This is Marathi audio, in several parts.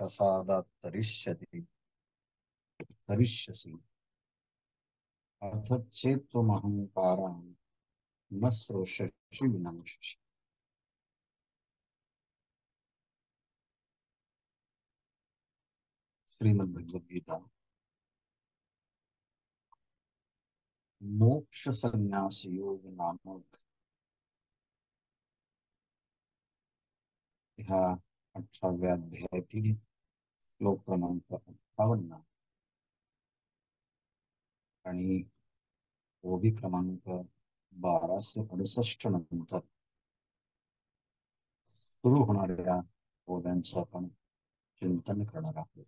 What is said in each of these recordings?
प्रसादात् तरिष्यसि अथ चेत्त्वमहङ्कारान् न श्रोष्यसि विनङ्क्षसि। श्रीमद्भगवद्गीता मोक्ष संन्यास योग नामक ह्या 18व्या अध्यायातील श्लोक क्रमांक 58 आणि ओबी क्रमांक 1268 नंतर सुरू होणाऱ्या ओव्यांचं आपण चिंतन करणार आहोत।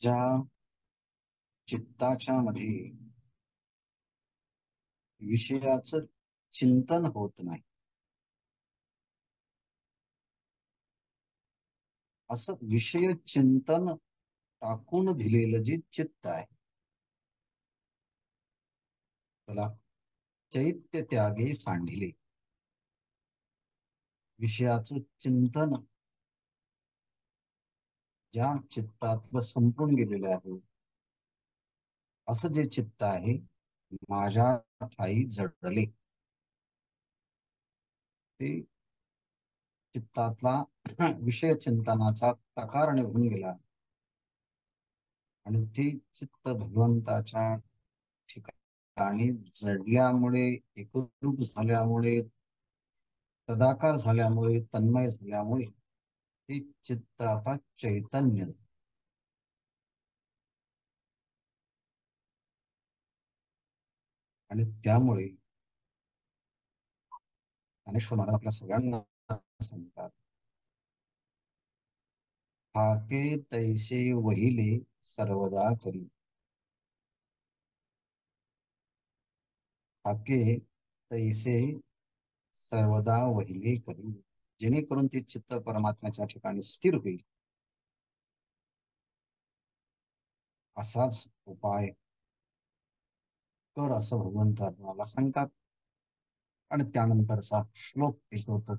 ज्या चित्ताच्या मध्ये विषयाचं चिंतन होत नाही, असं विषय चिंतन टाकून दिलेलं जे चित्त आहे त्याला चैत्य त्यागे सांडिले। विषयाचं चिंतन ज्या चित्तातलं संपून गेलेलं आहे असं जे चित्त आहे माझ्या ठाई जडले, ते चित्तातला विषय चिंतनाचा तकार निघून गेला आणि ते चित्त भगवंताच्या ठिकाणी जडल्यामुळे, एकरूप झाल्यामुळे, तदाकार झाल्यामुळे, तन्मय झाल्यामुळे ते चित्त आता चैतन्य झालं। आणि त्यामुळे ज्ञानेश्वर महाराज आपल्या सगळ्यांना सांगतात, हाके तैसे वहिले सर्वदा करी। हाके तैसे सर्वदा वहिले करी, जेणेकरून ते चित्त परमात्म्याच्या ठिकाणी स्थिर होईल असाच उपाय कर असं भगवंत अर्जुनाला सांगतात। आणि त्यानंतरचा श्लोक एक होतो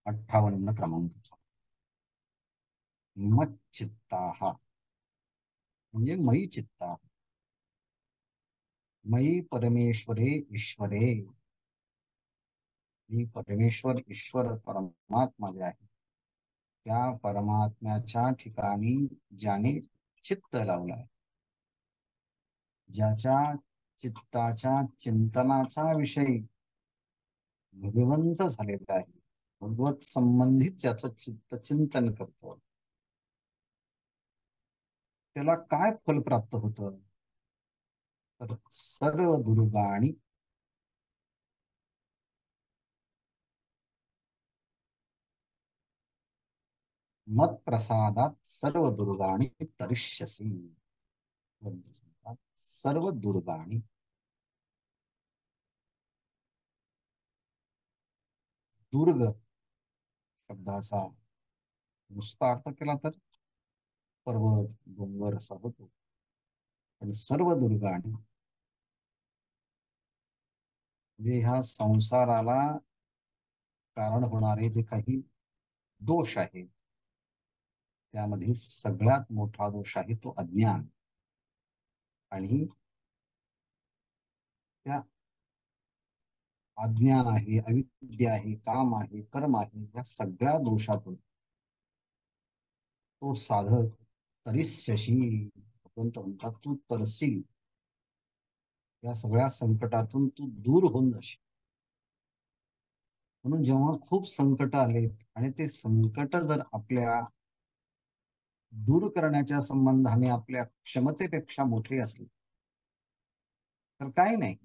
58 क्रमांकाचा, मच्चित्ताः म्हणजे मयी चित्ता, मयी परमेश्वरे ईश्वरे। मी परमेश्वर ईश्वर परमात्मा जे आहे त्या परमात्म्याच्या ठिकाणी ज्याने चित्त लावलाय, ज्याच्या चित्ताच्या चिंतनाचा विषय भगवंत झालेला आहे, भगवत संबंधित ज्याचं चित्त चिंतन करतो त्याला काय फल प्राप्त होतं, तर सर्व दुर्गाणी मत प्रसादात सर्व दुर्गाणी तरिष्यसि। सर्व दुर्गाणी, दुर्ग शब्दाचा नुसता अर्थ केला तर पर्वत डोंगर असा होतो, पण सर्व दुर्गाणी म्हणजे ह्या संसाराला कारण होणारे जे काही दोष आहेत त्यामध्ये सगळ्यात मोठा दोष आहे तो अज्ञान। आणि त्या अज्ञान आहे, अविद्या आहे, काम आहे, कर्म आहे, या सगळ्या दोषातून तो साधक तरिष्यसि, भगवंत म्हणतात तू तरशील, या सगळ्या संकटातून तू दूर होऊन जाशील। म्हणून जेव्हा खूप संकट आलेत आणि ते संकट जर आपल्या दूर करण्याच्या संबंधाने आपल्या क्षमतेपेक्षा मोठे असले तर काही नाही,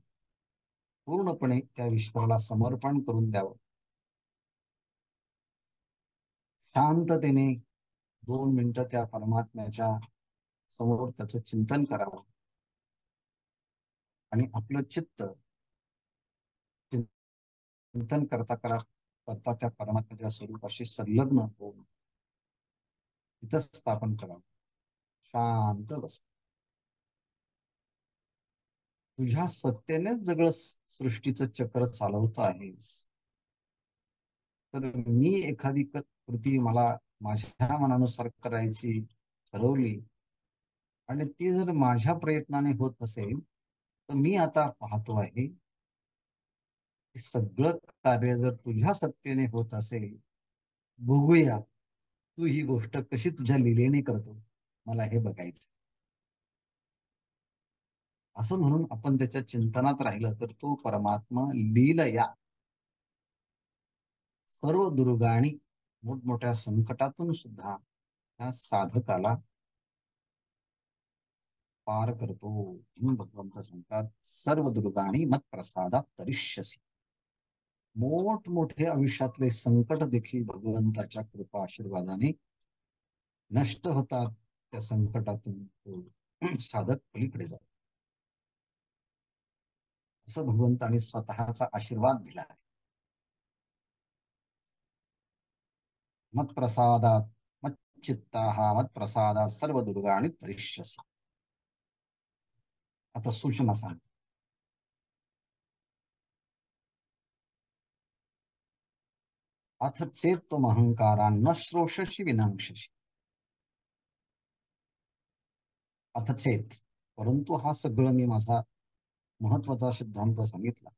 पूर्णपणे त्या ईश्वराला समर्पण करून द्यावं, शांततेने 2 मिनिटं त्या परमात्म्याच्या समोर त्याचं चिंतन करावं आणि आपलं चित्त चिंतन करता त्या परमात्म्याच्या स्वरूपाशी संलग्न होऊन तिथं स्थापन करावं, शांत बस। तुझ्या सत्तेनेच सगळं सृष्टीचं चक्र चालवत आहेस. तर मी एखादी कृती मला माझ्या मनानुसार करायची ठरवली आणि ती जर माझ्या प्रयत्नाने होत असेल, तर मी आता पाहतो आहे की सगळं कार्य जर तुझ्या सत्तेने होत असेल, बघूया तू ही गोष्ट कशी तुझ्या लीलेने करतो, मला हे बघायचं. असं म्हणून आपण त्याच्या चिंतनात राहिलं तर तो परमात्मा लीलया सर्व दुर्गाणी मोठमोठ्या संकटातून सुद्धा त्या साधकाला पार करतो. म्हणून भगवंत सांगतात सर्व दुर्गाणी मत प्रसादात तरिष्यसी. मोठमोठे आयुष्यातले संकट देखील भगवंताच्या कृपा आशीर्वादाने नष्ट होतात. त्या संकटातून तो साधक पलीकडे जातो. असं भगवंताने स्वतःचा आशीर्वाद दिला आहे. मत प्रसादात मत चित्ता मत प्रसादात सर्व दुर्गाणी तरिष्यसी. आता सूचना सांग. अथ चेत्त्वमहंकारा न श्रोषशी विनांक्षसी. अथ चेत, परंतु हा सगळं मी माझा महत्वाचा सिद्धांत सांगितला.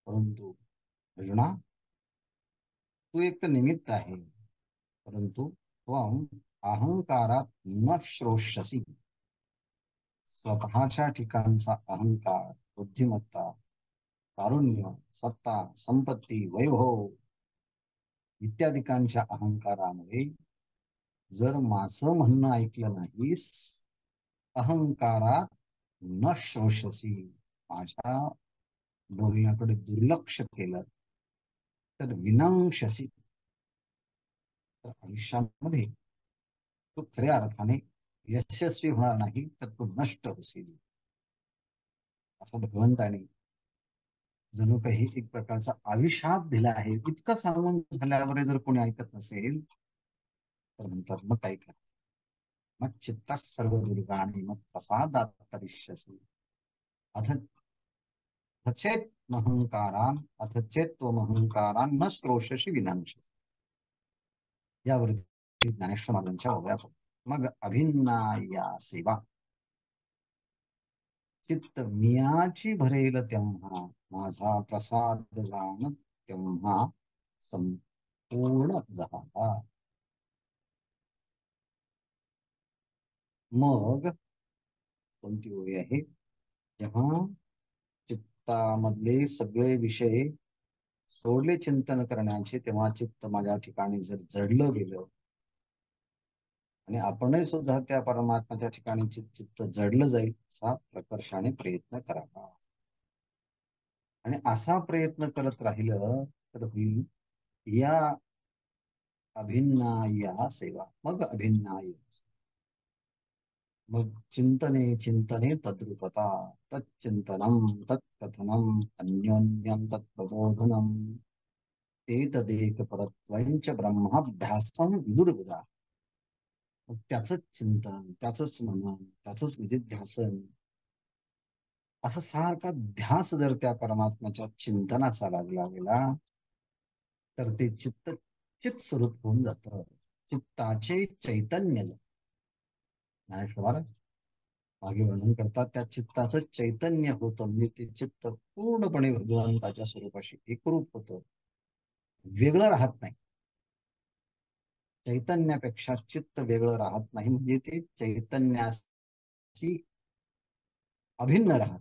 परंतु अर्जुना, तू एक तर निमित्त आहे, परंतु त्वम अहंकारात न श्रोष्यसी. स्वतःच्या ठिकाणचा अहंकार, बुद्धिमत्ता, कारुण्य, सत्ता, संपत्ती, वैभव इत्यादिकांच्या अहंकारामुळे जर माझं म्हणणं ऐकलं नाहीस, अहंकारात न श्रोषसी, माझ्या बोलण्याकडे दुर्लक्ष केलं, तर विनंक्षसी, तर आयुष्यामध्ये तू खऱ्या अर्थाने यशस्वी होणार नाही, तर तू नष्ट होशील. असं भगवंताने जणू काही एक प्रकारचा अभिशाप दिला आहे. इतकं सांगून झाल्यावर जर कोणी ऐकत नसेल, तर म्हणतात मग काय कर. मग चित्ता सर्व दुर्गाणी मग प्रसादात तरिष्यसी. अथ चेत महंकारान अथ चेत्त्वमहंकारान न श्रोषशी विनांश. यावरती ज्ञानेश्वर महाराजांच्या ओव्या. मग अभिन्ना या सेवा चित्त मियाची भरेल तेव्हा माझा प्रसाद जाण तेव्हा संपूर्ण झाला. मग कोणती ओवी आहे? जेव्हा चित्तामधले सगळे विषय सोडले चिंतन करण्याचे, तेव्हा चित्त माझ्या ठिकाणी जर जडलं गेलं आणि आपणही सुद्धा त्या परमात्म्याच्या ठिकाणी चित्त जडलं जाईल असा प्रकर्षाने प्रयत्न करावा. आणि असा प्रयत्न करत राहिलं तर होईल या अभिन्नाया सेवा. मग अभिन्नाय, मग चिंतने चिंतने तद्रुपता तच्चिंतनम तत्कथनम अन्योन्यम तत्प्रबोधनम एतदेक परत्वंच ब्रह्माभ्यासम विदुर्विदा. मग त्याचंच चिंतन, त्याचंच मनन, त्याचंच निधिध्यासन, असं सारखा ध्यास जर त्या परमात्म्याच्या चिंतनाचा लागला गेला, तर ते चित्त चित स्वरूप होऊन जातं. चित्ताचे चैतन्य ज्ञानेश्वर मागे वर्णन करतात, त्या चित्ताचं चैतन्य होतं. म्हणजे ते चित्त पूर्णपणे भगवंताच्या स्वरूपाशी एकरूप होतं, वेगळं राहत नाही. चैतन्यापेक्षा चित्त वेगळं राहत नाही, म्हणजे ते चैतन्याची अभिन्न राहत,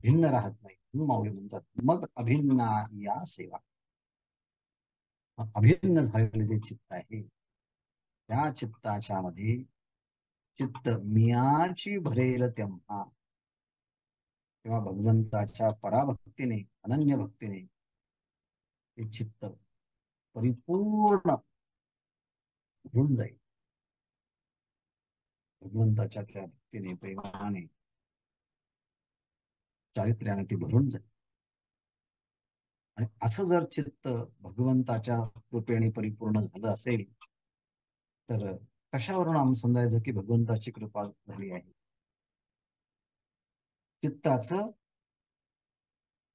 भिन्न राहत नाही. माऊली म्हणतात मग अभिन्ना या सेवा. अभिन्न झालेले जे चित्त आहे, त्या चित्ताच्या मध्ये चित्त मियाची भरेल तेव्हा, तेव्हा भगवंताच्या पराभक्तीने, अनन्य भक्तीने ते चित्त परिपूर्ण होऊन जाईल. भगवंताच्या त्या भक्तीने, प्रेमाने, चारित्र्याने ती भरून जाईल. आणि असं जर चित्त भगवंताच्या कृपेने परिपूर्ण झालं असेल, तर कशावरून आम्ही समजायचं की भगवंताची कृपा झाली आहे? चित्ताचं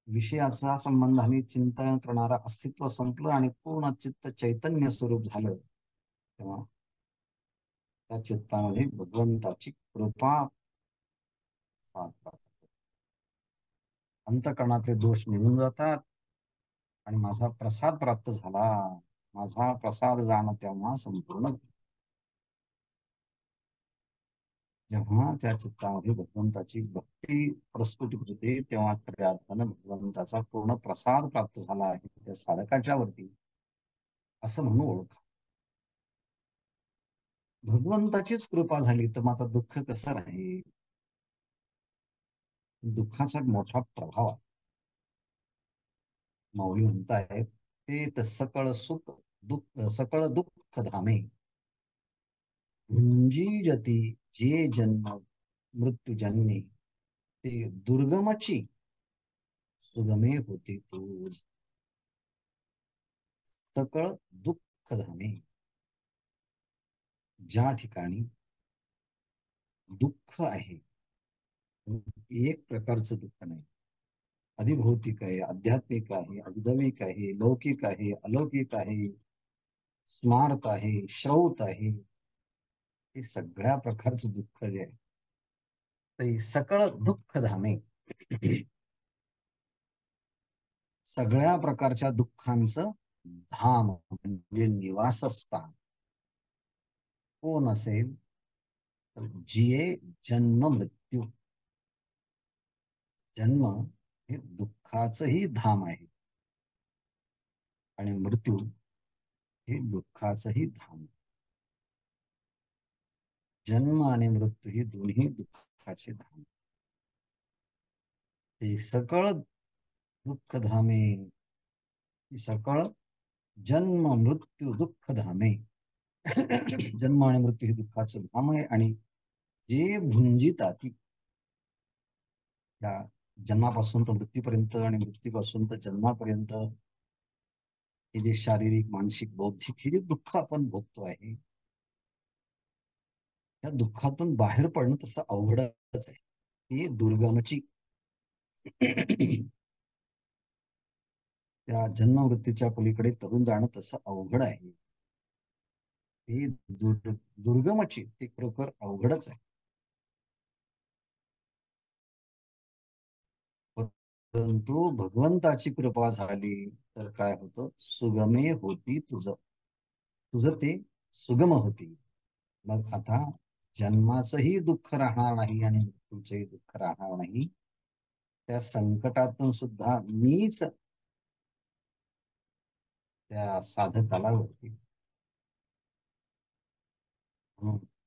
विषयाचा संबंध आणि चिंतन करणारा अस्तित्व संपलं आणि पूर्ण चित्त चैतन्य स्वरूप झालं, तेव्हा त्या चित्तामध्ये भगवंताची कृपा प्राप्त, अंतःकरणातले दोष निघून जातात आणि माझा प्रसाद प्राप्त झाला. माझा प्रसाद जाणं तेव्हा संपूर्ण. जेव्हा त्या चित्तामध्ये भगवंताची भक्ती प्रस्फुटित होते, तेव्हा खऱ्या अर्थानं भगवंताचा पूर्ण प्रसाद प्राप्त झाला आहे त्या साधकाच्या वरती, असं म्हणून ओळख. भगवंताचीच कृपा झाली तर मग आता दुःख कसं राहील? दुःखाचा मोठा प्रभाव आहे. माऊली म्हणतायत, ते सकळ सुख दुःख सकळ दुःख धामे भुंजीजती जे जन्म मृत्यू जन्मे, ते दुर्गमची सुगमे होते तूज. सकळ दुःख धामे, ज्या ठिकाणी दुःख आहे, एक प्रकारचं दुःख नाही, अधिभौतिक आहे, आध्यात्मिक आहे, आगदमिक आहे, लौकिक आहे, अलौकिक आहे, स्मार्त आहे, श्रौत आहे, हे सगळ्या प्रकारचं दुःख जे आहे ते सकळ दुःख धामे, सगळ्या प्रकारच्या दुःखांचं धाम म्हणजे निवासस्थान कोण असेल तर जिये जन्म मृत्यू. जन्म हे दुःखाचंही धाम आहे आणि मृत्यू हे दुःखाचंही धाम. जन्म आणि मृत्यू ही दोन्ही दुःखाचे धाम. ते सकळ दुःख धामे, सकळ जन्म मृत्यू दुःख धामे. जन्म आणि मृत्यू हे दुःखाचं धाम आहे आणि जे भुंजिताती, या जन्मापासून तर मृत्यूपर्यंत आणि मृत्यूपासून तर जन्मापर्यंत हे जे शारीरिक मानसिक बौद्धिक हे जे दुःख आपण भोगतो आहे, त्या दुःखातून बाहेर पडणं तसं अवघडच आहे. ही दुर्गमची त्या जन्म मृत्यूच्या पलीकडे तरुण जाणं तसं अवघड आहे. हे दुर्गमची, ते खरोखर अवघडच आहे. परंतु भगवंताची कृपा झाली तर काय होतं? सुगमे होती तुझं, तुझं ते सुगम होती. मग आता जन्माचंही दुःख राहणार नाही आणि मृत्यूचंही दुःख राहणार नाही. त्या संकटातून सुद्धा मीच त्या साधकाला वरती,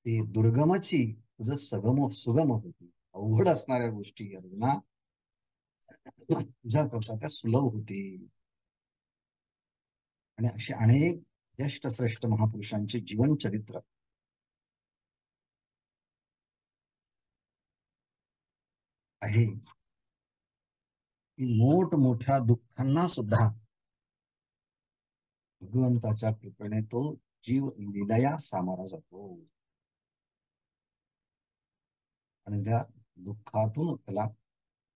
ती दुर्गमची तुझं सुगम होती. अवघड असणाऱ्या गोष्टी अर्जुना तुझ्या करता त्या सुलभ होती. आणि असे अनेक ज्येष्ठ श्रेष्ठ महापुरुषांचे जीवन चरित्र आहे की मोठमोठ्या दुःखांना सुद्धा भगवंताच्या कृपेने तो जीव लीलया सामोरा जातो आणि त्या दुःखातून त्याला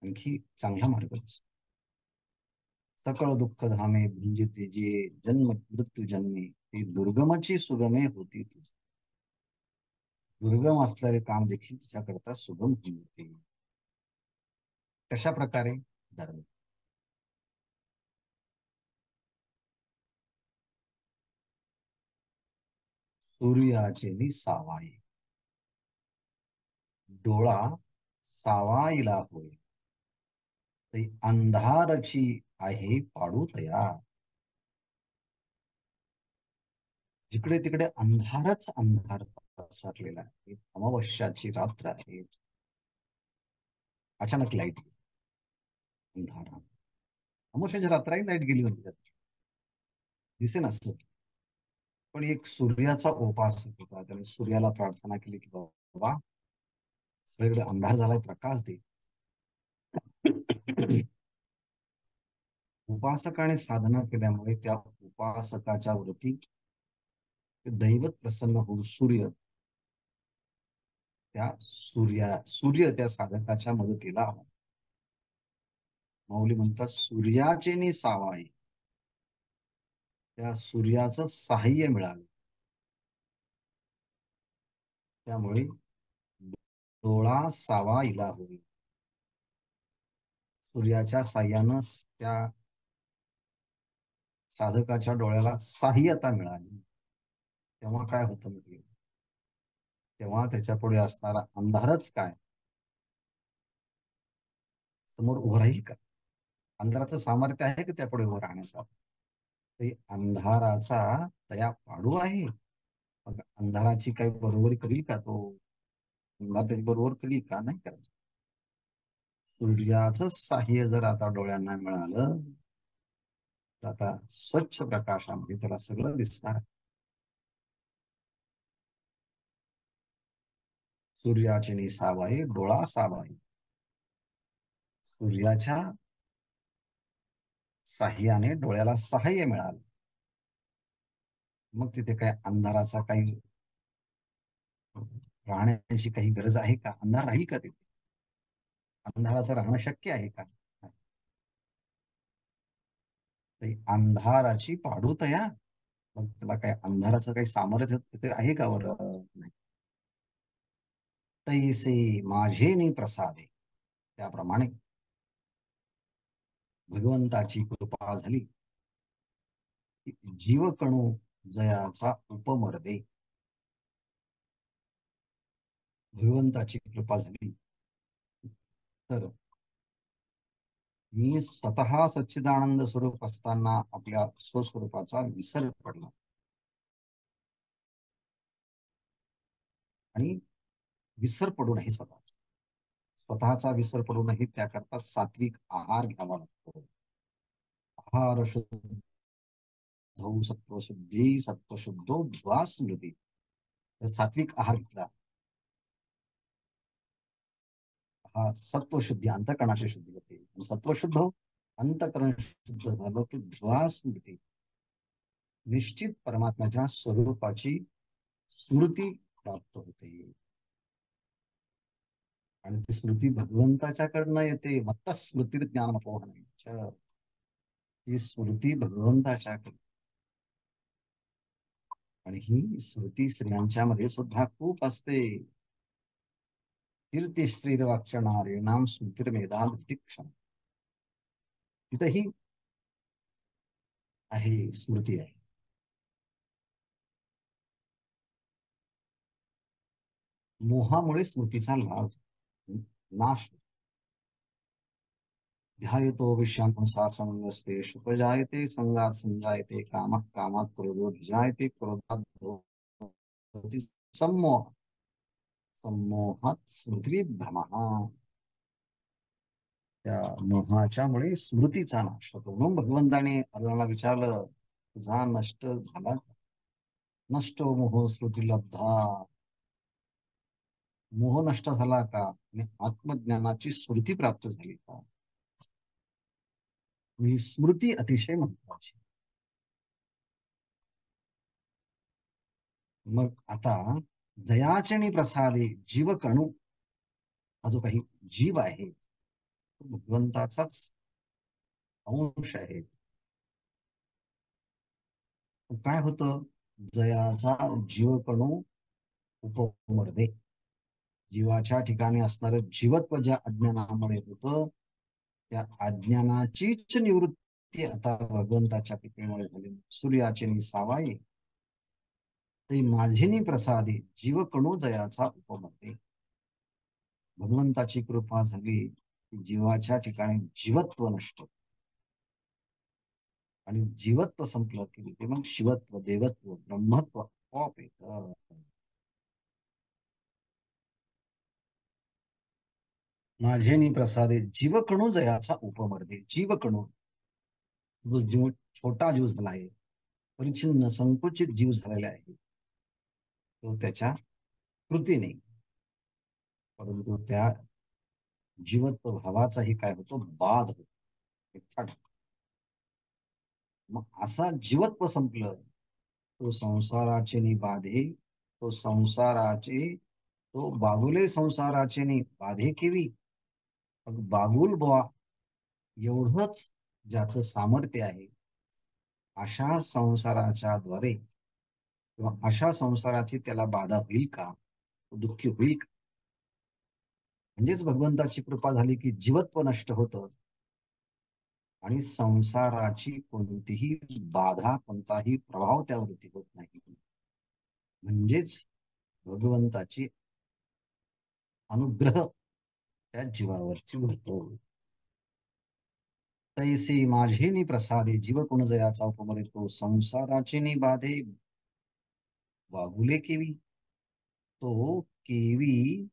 आणखी चांगला मार्ग दिसतो. सकळ दुःख धामे भुंजिते जे जन्म मृत्यू जन्मे, ती दुर्गमची सुगमे होती तुझ. दुर्गम असणारे काम देखील तुझ्याकरता सुगम होऊन येते. कशा प्रकारे? धर्म. सूर्याचे सावाई, डोळा सावाईला होय, ते अंधारची आहे पाडू तयार. जिकडे तिकडे अंधारच अंधार पसरलेला आहे. अमावस्याची रात्र आहे, अचानक लाईट अंधार. अमावस्याची रात्र आहे, लाईट गेली म्हणजे दिसे नसत. पण एक सूर्याचा उपासक होता, त्याने सूर्याला प्रार्थना केली की बाबा सगळीकडे अंधार झालाय, प्रकाश दे. उपासकाने साधना केल्यामुळे त्या उपासकाच्या वरती दैवत प्रसन्न होऊन सूर्य त्या साधकाच्या मदतीला माऊली म्हणतात सूर्याचे नि सावाई, त्या सूर्याचं साह्य मिळालं. त्यामुळे डोळा सावा इला होईल. सूर्याच्या साह्यानं त्या साधकाच्या डोळ्याला साह्यता मिळाली. तेव्हा काय होतं म्हणजे, तेव्हा त्याच्या पुढे असणारा अंधारच काय समोर उभं राहील का? अंधाराचं सामर्थ्य आहे की त्या पुढे उभं राहण्याचा? ते अंधाराचा तया पाडू आहे. मग अंधाराची काही बरोबरी करील का तो? अंधार त्याची बरोबर करील का? नाही करत. सूर्याचं साह्य जर आता डोळ्यांना मिळालं तर आता स्वच्छ प्रकाशामध्ये त्याला सगळं दिसणार. सूर्याची निसावाई डोळा सावाई. सूर्याच्या साह्याने डोळ्याला सहाय्य मिळालं. मग तिथे काय अंधाराचा काही राहण्याची काही गरज आहे का? अंधार राहील का तिथे? अंधाराचं राहणं शक्य आहे का? अंधाराची पाडू तया. मग त्याला काय अंधाराचं काही सामर्थ्य तिथे आहे का? बरं नाही. तैसे माझे नि प्रसादे, त्याप्रमाणे भगवंताची कृपा झाली. जीवकणू जयाचा उपमर्दे, भगवंताची कृपा झाली तर मी स्वतः सच्चिदानंद स्वरूप असताना आपल्या स्वस्वरूपाचा विसर पडला. आणि विसर पडू नये स्वतःचा विसर पडू नये त्याकरता सात्विक आहार घ्यावा लागतो. आहार शुद्ध सत्वशुद्धी सत्वशुद्धो ध्वा स्मृती. सात्विक आहार घेतला, हा सत्वशुद्धी अंतकरणाची शुद्धी होते. सत्वशुद्ध हो, अंतकरण शुद्ध झालं की ध्वा स्मृती, निश्चित परमात्म्याच्या स्वरूपाची स्मृती प्राप्त होते. आणि ती स्मृती भगवंताच्याकडनं येते. मत्त स्मृती ज्ञान अपोहण्याच्या, ती स्मृती भगवंताच्याकडे. आणि ही स्मृती स्त्रियांच्या मध्ये सुद्धा खूप असते. कीर्ती श्रीरवाक्षणारे नाम स्मृतिर्मेधान क्षण, तिथंही आहे स्मृती आहे. मोहामुळे स्मृतीचा लाभ नाश. ध्यायतो विषयांसा संगस्ते शुकजायते संगात संजायते कामः कामात क्रोधो भिजायते क्रोधात भवति सम्मोह सम्मोहात स्मृती भ्रमः. त्या मोहाच्यामुळे स्मृतीचा नाश होतो. म्हणून भगवंताने अर्जुनाला विचारलं, तुझा नष्ट झाला का? नष्टो मोह स्मृती लब्धा, मोह नष्ट झाला का? आणि आत्मज्ञानाची स्मृती प्राप्त झाली का? ही स्मृती अतिशय महत्वाची. मग आता दयाचे आणि प्रसादे जीवकणू, हा जो काही जीव आहे तो भगवंताचाच अंश आहे. काय होतं? जयाचा जीवकणू उपमर्दे, जीवाच्या ठिकाणी असणारं जीवत्व ज्या अज्ञानामुळे होतं त्या अज्ञानाचीच निवृत्ती आता भगवंताच्या कृपेमुळे झाली. सूर्याचे निसावाई ते माझिनी प्रसादी जीवकणू जयाचा उपमर्दे. भगवंताची कृपा झाली की जीवाच्या ठिकाणी जीवत्व नष्ट, आणि जीवत्व संपलं की ते मग शिवत्व देवत्व ब्रह्मत्व आपोआप येतं. माझेनी प्रसादे जीवकणू जयाचा उपमर्दे. जीवकणू जो जीव छोटा जीव झाला आहे, परिच्छिन्न संकुचित जीव झालेला आहे, तो त्याच्या कृतीने, परंतु त्या जीवत्व भावाचाही काय होतो? बाध होतो. मग असा जीवत्व संपलं, तो संसाराचे नि बाधे, तो संसाराचे तो बागुले संसाराचे नि बाधे केवी. मग बागुल बुवा एवढंच ज्याचं सामर्थ्य आहे, अशा संसाराच्या द्वारे किंवा अशा संसाराची त्याला बाधा होईल का, दुःखी होईल का? म्हणजेच भगवंताची कृपा झाली की जीवत्व नष्ट होतं आणि संसाराची कोणतीही बाधा, कोणताही प्रभाव त्यावरती होत नाही. म्हणजेच भगवंताची अनुग्रह त्या जीवावरची होतो. तैसे माझे नि प्रसादे जीव कोण जयाचा उपमरे तो संसाराचे नि बाधे वागुले केवी. तो केवी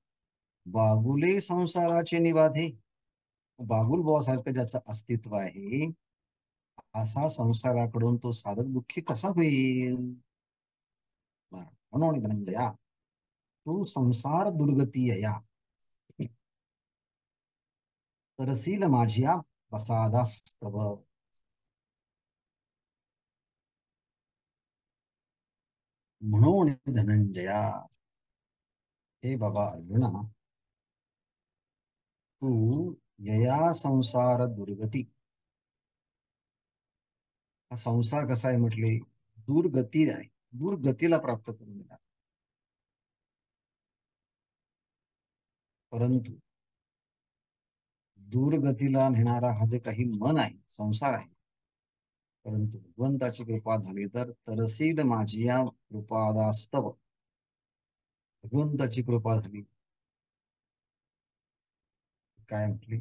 वागुले संसाराचे निबाधे. बागुल बुवासारखं ज्याचं अस्तित्व आहे, असा संसाराकडून तो साधक दुःखी कसा होईल? म्हणून धनंजया, तू संसार दुर्गती या तरसील माझिया प्रसादास्तव. म्हणून धनंजया, हे बाबा अर्जुना, तू यया संसार दुर्गती, हा संसार कसा आहे म्हटले, दुर्गती आहे, दुर्गतीला प्राप्त करून दिला. परंतु दुर्गतीला नेणारा हा जे काही मन आहे, संसार आहे, परंतु भगवंताची कृपा झाली तर तरसील माझी या कृपादास्तव. भगवंताची कृपा झाली, काय म्हटली,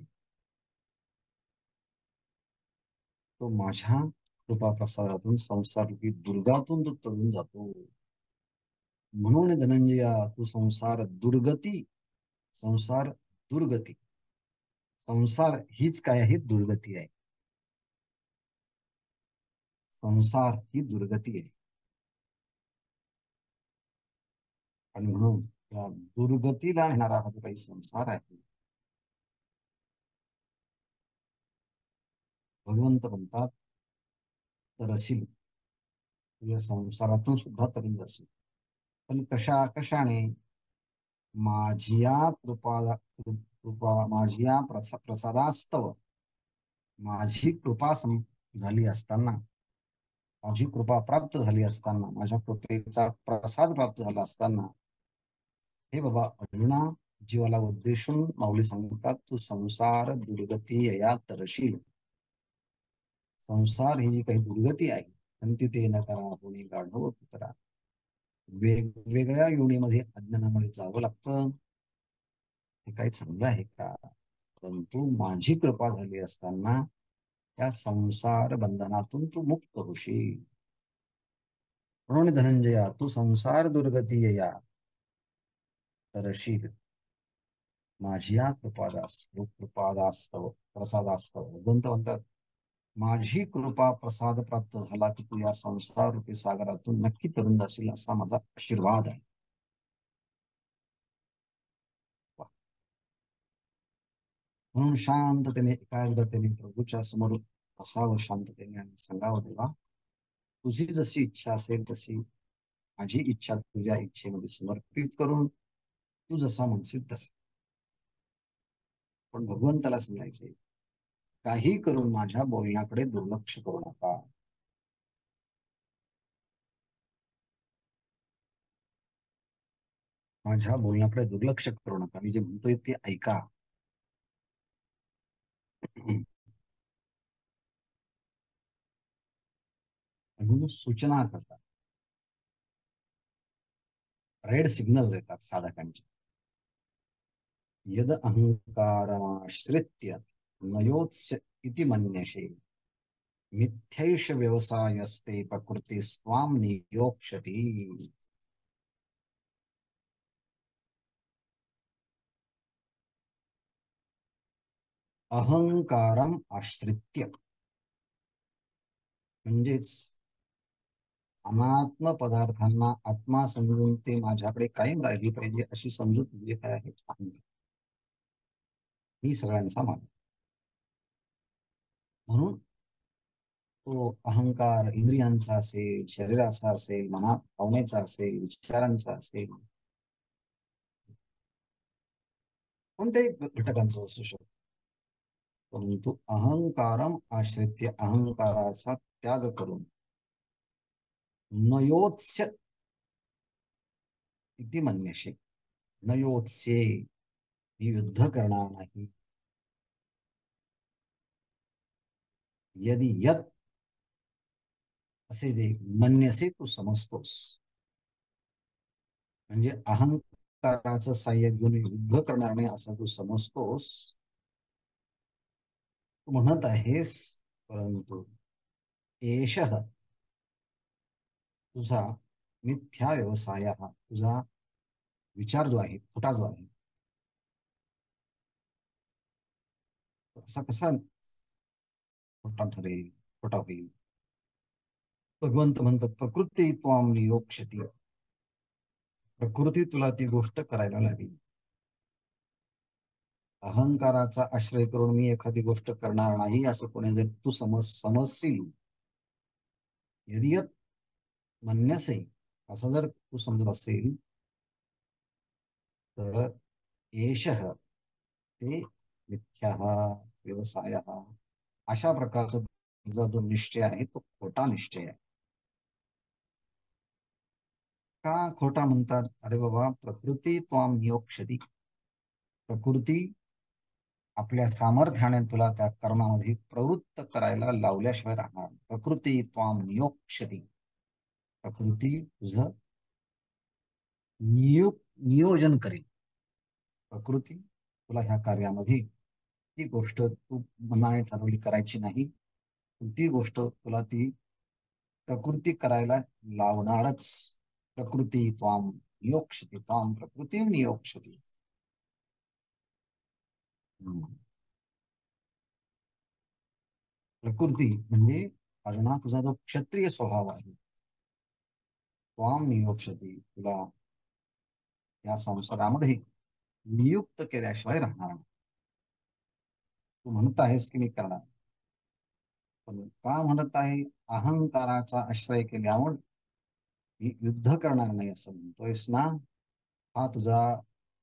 तो माझ्या कृपा प्रसारातून संसारूपी दुर्गातून तो तरुण जातो. म्हणून धनंजया, तू संसार दुर्गती, संसार दुर्गती, संसार हीच काय आहे, दुर्गती आहे. संसार ही दुर्गती आहे. आणि म्हणून या दुर्गतीला नेणारा हा जो काही संसार आहे, भगवंत म्हणतात तरशील, तुझ्या संसारातून सुद्धा तरुण जाशील. पण कशाने? माझिया कृपा माझिया प्रसादास्तव. माझी कृपा झाली असताना, माझी कृपा प्राप्त झाली असताना, माझ्या कृपेचा प्रसाद प्राप्त झाला असताना, हे बाबा अर्जुना, जीवाला उद्देशून माऊली सांगतात, तू संसार दुर्गती या तरशील. संसार ही जी काही दुर्गती आहे, अंती ते न करा कोणी गाढव पुतरा. वेगवेगळ्या योनीमध्ये अज्ञानामुळे जावं लागतं, हे काही चांगलं आहे का? परंतु माझी कृपा झाली असताना त्या संसार बंधनातून तू मुक्त होशील. म्हणून धनंजया, तू संसार दुर्गती या तरशील माझी या कृपादास्तव प्रसादास्तव. भगवंत म्हणतात, माझी कृपा प्रसाद प्राप्त झाला की तू या संसार रूपी सागरातून नक्की तरुण जाशील, असा माझा आशीर्वाद आहे. म्हणून शांततेने, एकाग्रतेने प्रभूच्या समोर बसावं, शांततेने, आणि सांगावं, देवा, तुझी जशी इच्छा असेल तशी माझी इच्छा तुझ्या इच्छेमध्ये समर्पित करून तू जसा म्हणशील तसा. पण भगवंताला सांगायचंय, काही करून माझ्या बोलण्याकडे दुर्लक्ष करू नका. माझ्या बोलण्याकडे दुर्लक्ष करू नका. मी जे म्हणतोय ते ऐका. म्हणून सूचना करतात, रेड सिग्नल देतात साधकांचे. यद अहंकारमाश्रित्य नयोत्स्य इति मन्यसे मिथ्यैष व्यवसायस्ते प्रकृती स्वाम नियोक्षती. अहंकारम आश्रित्य म्हणजेच अनात्म पदार्थांना आत्मा समजून ते माझ्याकडे कायम राहिली पाहिजे अशी समजूत म्हणजे काय आहे, अहंकार. मी सगळ्यांचा मालक. म्हणून तो अहंकार इंद्रियांचा असेल, शरीराचा असेल, मनात भावनेचा असेल, विचारांचा असेल, कोणत्याही घटकांचा असू शकतो. परंतु अहंकारम आश्रित्य अहंकाराचा त्याग करून नयोत्स्य इति मन्यसे, नयोत्स्ये, मी युद्ध करणार नाही. यदि यत असे जे मन्यसे तू समजतोस, म्हणजे अहंकाराचं साह्य घेऊन युद्ध करणार नाही असं तू समजतोस, तू म्हणत आहेस. परंतु एषः तुझा मिथ्या व्यवसाय, तुझा विचार जो आहे, खोटा जो आहे, असा कसा खोटा ठरेल, खोटा होईल. भगवंत म्हणतात प्रकृती त्वाम नियोक्षती, प्रकृती तुला ती गोष्ट करायला लागेल. अहंकाराचा आश्रय करून मी एखादी गोष्ट करणार नाही असं कोणी जर तू समजशील, यदियत म्हणण्यासे असं जर तू समजत असेल, तर एषः ते मिथ्या व्यवसाय, अशा प्रकारचा तुझा जो निश्चय आहे तो खोटा निश्चय आहे. का खोटा म्हणतात? अरे बाबा, प्रकृती त्वाम नियोक्षती, प्रकृती आपल्या सामर्थ्याने तुला त्या कर्मामध्ये प्रवृत्त करायला लावल्याशिवाय राहणार. प्रकृती त्वाम नियोक्षती, प्रकृती तुझं नियोजन करेल. प्रकृती तुला ह्या कार्यामध्ये ती गोष्ट तू मनाने ठरवली करायची नाही, ती गोष्ट तुला ती प्रकृती करायला लावणारच. प्रकृती त्वाम नियोक्षती, त्वाम प्रकृती नियोक्षती. प्रकृती म्हणजे अर्जुना तुझा जो क्षत्रिय स्वभाव आहे, त्वाम नियोक्षती, तुला या संसारामध्ये नियुक्त केल्याशिवाय राहणार नाही. तू म्हणत आहेस की मी करणार, पण का म्हणत आहे? अहंकाराचा आश्रय केल्यावर मी युद्ध करणार नाही असं म्हणतोयस ना. हा तुझा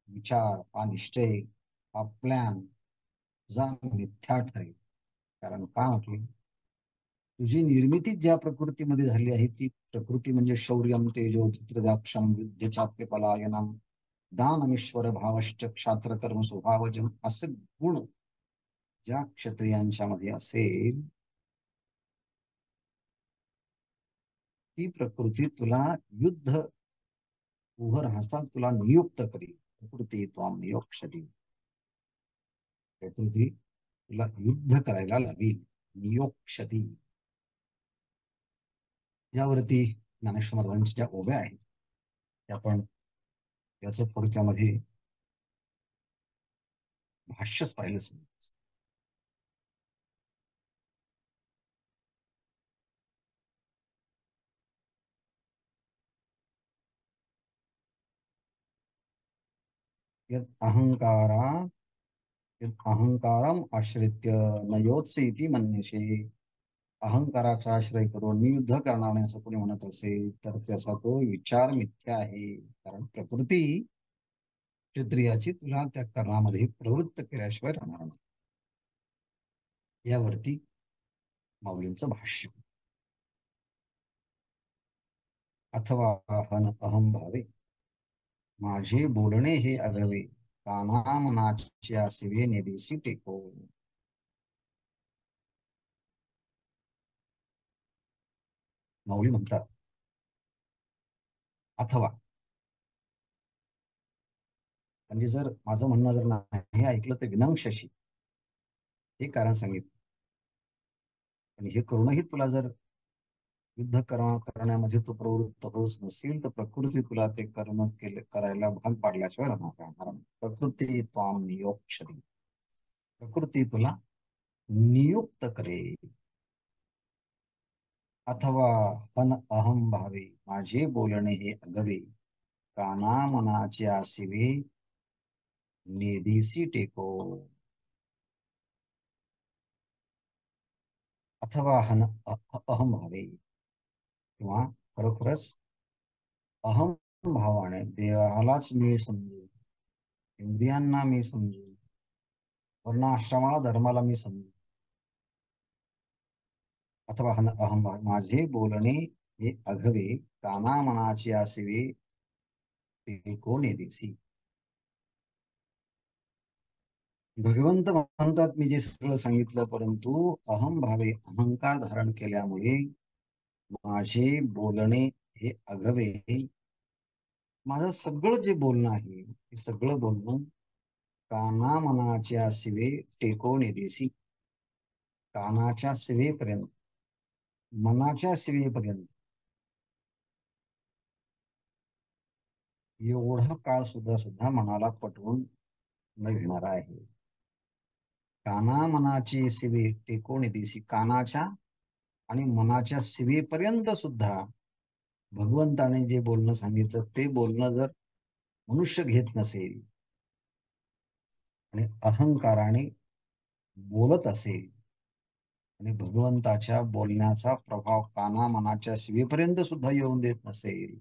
विचार, हा निश्चय, हा प्लॅन तुझा मिथ्या ठरेल. कारण का म्हटलं, तुझी निर्मिती ज्या प्रकृतीमध्ये झाली आहे, ती प्रकृती म्हणजे शौर्यम तेजो चित्रदाक्षम युद्ध चाप्य पलायनम दानमीश्वर भावश्च क्षात्र कर्म स्वभावजन, असे गुण ज्या क्षत्रियांच्या मध्ये असेल, ती प्रकृती तुला युद्ध उभं राहता तुला नियुक्त करी. प्रकृती त्वाम नियोक्षती, प्रकृती तुला युद्ध करायला लागेल. नियोक्षती, यावरती ज्ञानेश्वर महाराजांच्या ज्या ओव्या आहेत त्या आपण याचं थोडक्यामध्ये भाष्यच पाहिलं. यत् अहंकारा यत् अहंकारम आश्रित्य न योत्से इति मन्यसे, अहंकाराचा आश्रय करून मी युद्ध करणार नाही असं कोणी म्हणत असेल तर त्याचा तो विचार मिथ्या आहे. कारण प्रकृती क्षत्रियाची तुला त्या कर्णामध्ये प्रवृत्त केल्याशिवाय राहणार नाही. यावरती माऊलींचं भाष्य. अथवा हन अहम भावे, माझे बोलणे हे अगवे, काना मनाच्या शिवे निदेशी टेको. माऊली म्हणतात अथवा, म्हणजे जर माझं म्हणणं जर नाही ऐकलं तर विनंक्षशी, हे कारण सांगितलं. आणि हे करूनही तुला जर युद्ध करण्यामध्ये तू प्रवृत्त होत नसेल तर प्रकृती तुला ते कर्म केले करायला भाग पाडल्याशिवाय राहणार. प्रकृती त्वाम नियोक्षती, प्रकृती तुला नियुक्त करे. अथवा हन अहम भावे, माझे बोलणे हे अगवे, काना मनाचे आसिवे नेदिसी टेको. अथवा हन अहम भावे, किंवा खरोखरच अहम भावाने देवालाच मी समजू, इंद्रियांना मी समजू, वर्णाश्रमाला धर्माला मी समजू, अथवा अहम माझे बोलणे हे अघवे, काना मनाची आसवे, ते कोण दिसी. भगवंत म्हणतात मी जे सगळं सांगितलं, परंतु अहम भावे अहंकार धारण केल्यामुळे माझे बोलणे हे अघवे, माझं सगळं जे बोलणं आहे ते सगळं बोलणं काना मनाच्या शिवे टेकवणे देसी. कानाच्या शिवेपर्यंत, मनाच्या शिवेपर्यंत एवढा काळ सुद्धा सुद्धा मनाला पटवून न घेणार आहे. काना मनाची शिवे टेकवणे देसी. कानाच्या आणि मनाच्या शिवेपर्यंत सुद्धा भगवंताने जे बोलणं सांगितलं ते बोलणं जर मनुष्य घेत नसेल आणि अहंकाराने बोलत असेल आणि भगवंताच्या बोलण्याचा प्रभाव काना मनाच्या शिवेपर्यंत सुद्धा येऊन देत नसेल,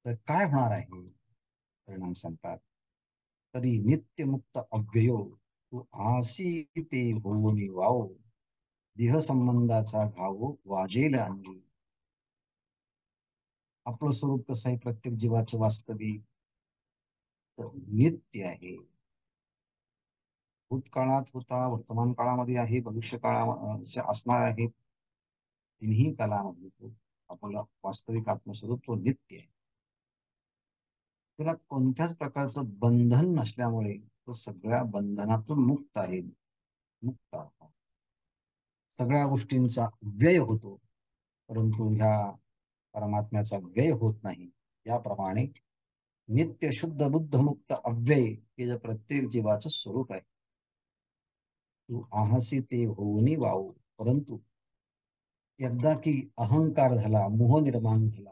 तर काय होणार आहे परिणाम सांगतात. तरी नित्यमुक्त अव्ययो तू आसी ते होऊनी वाव, देह संबंधाचा घाव वाजेल अंगी. आपलं स्वरूप कसं आहे प्रत्येक जीवाचं वास्तविक, तर नित्य आहे. भूतकाळात होता, वर्तमान काळामध्ये आहे, भविष्य काळात असणार आहे. तिन्ही कालामध्ये तो आपला वास्तविक आत्मस्वरूप तो नित्य आहे. त्याला कोणत्याच प्रकारचं बंधन नसल्यामुळे तो सगळ्या बंधनातून मुक्त आहे. मुक्त आहे. सगळ्या गोष्टींचा व्यय होतो, परंतु ह्या परमात्म्याचा व्यय होत नाही. याप्रमाणे नित्य शुद्ध बुद्ध मुक्त अव्यय हे जे प्रत्येक जीवाचं स्वरूप आहे. तू आहसी ते होऊनी वाहू. परंतु एकदा की अहंकार झाला, मोह निर्माण झाला,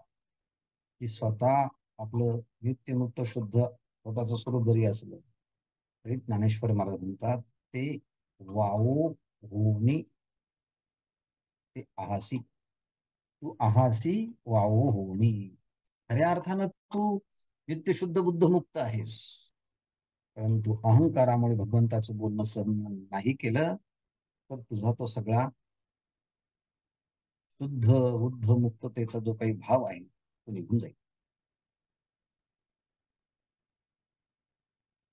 की स्वतः आपलं नित्यमुक्त शुद्ध स्वतःचं स्वरूप जरी असलं तरी ज्ञानेश्वर महाराज म्हणतात ते वावो होऊनी, ते आहासी. तू आहासी वावो होऊनी. खऱ्या अर्थानं तू नित्य शुद्ध बुद्ध मुक्त आहेस, परंतु अहंकारामुळे भगवंताचं बोलणं सहन नाही केलं तर तुझा तो सगळा शुद्ध बुद्ध मुक्ततेचा जो काही भाव आहे तो निघून जाईल.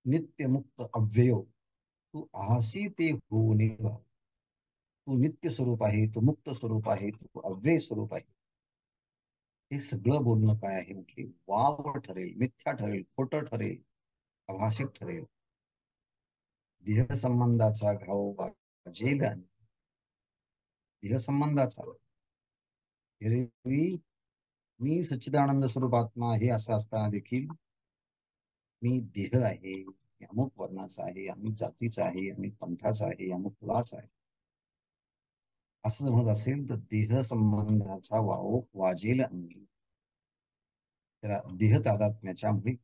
नित्य मुक्त अव्ययो तू आहासी ते होऊन, तू नित्य स्वरूप आहे, तू मुक्त स्वरूप आहे, तू अव्यय स्वरूप आहे. हे सगळं बोलणं काय आहे म्हटली वाव ठरेल, मिथ्या ठरेल, खोटं ठरेल, अभाषिक ठरेल. देह संबंधाचा घाव वाजेल. देह संबंधाचा, एरवी मी सच्चिदानंद स्वरूप आत्मा आहे असं असताना देखील मी देह आहे, मी अमुक वर्णाचा आहे, अमुक जातीचा आहे, अमुक पंथाचा आहे, अमुक कुलाचा आहे असं जर म्हणत असेल तर देह संबंधाचा वाव वाजेल अंगी. त्याला देह तादात्म्याच्या मुळे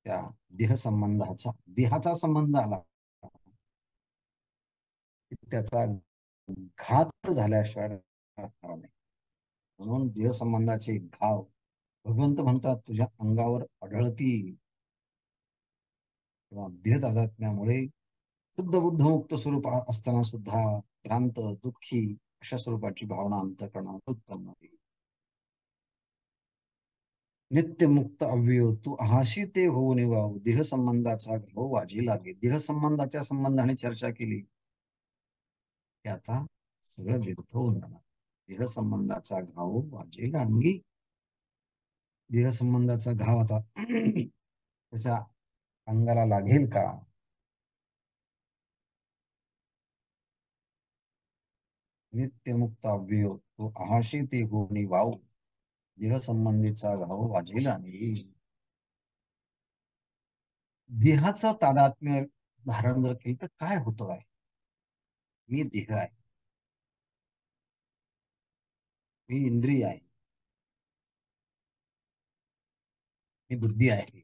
त्या देह संबंधाचा, देहाचा संबंध आला त्याचा घात झाल्याशिवाय राहणार नाही. म्हणून देह संबंधाचे घाव भगवंत म्हणतात तुझ्या अंगावर आढळतील, किंवा देह तादात्म्यामुळे शुद्ध बुद्ध मुक्त स्वरूप असताना सुद्धा भ्रांत दुःखी अशा स्वरूपाची भावना अंतःकरणात उत्पन्न होईल. नित्य मुक्त अव्यय तू आहाशी ते होऊ निवाव, देह संबंधाचा घाव वाजी लागे. देह संबंधाच्या संबंधाने चर्चा केली की आता सगळं व्यर्थ होऊन जाणार. देह संबंधाचा घाव वाजेल अंगी. देह संबंधाचा घाव आता त्याच्या अंगाला लागेल का? नित्यमुक्त अव्यय तो आहाशी ते होणी वाव, देह संबंधीचा घाव वाजेला नाही. देहाचं तादात्म्य धारण जर केलं तर काय होतं आहे? मी देह आहे, मी इंद्रिय आहे, मी बुद्धी आहे,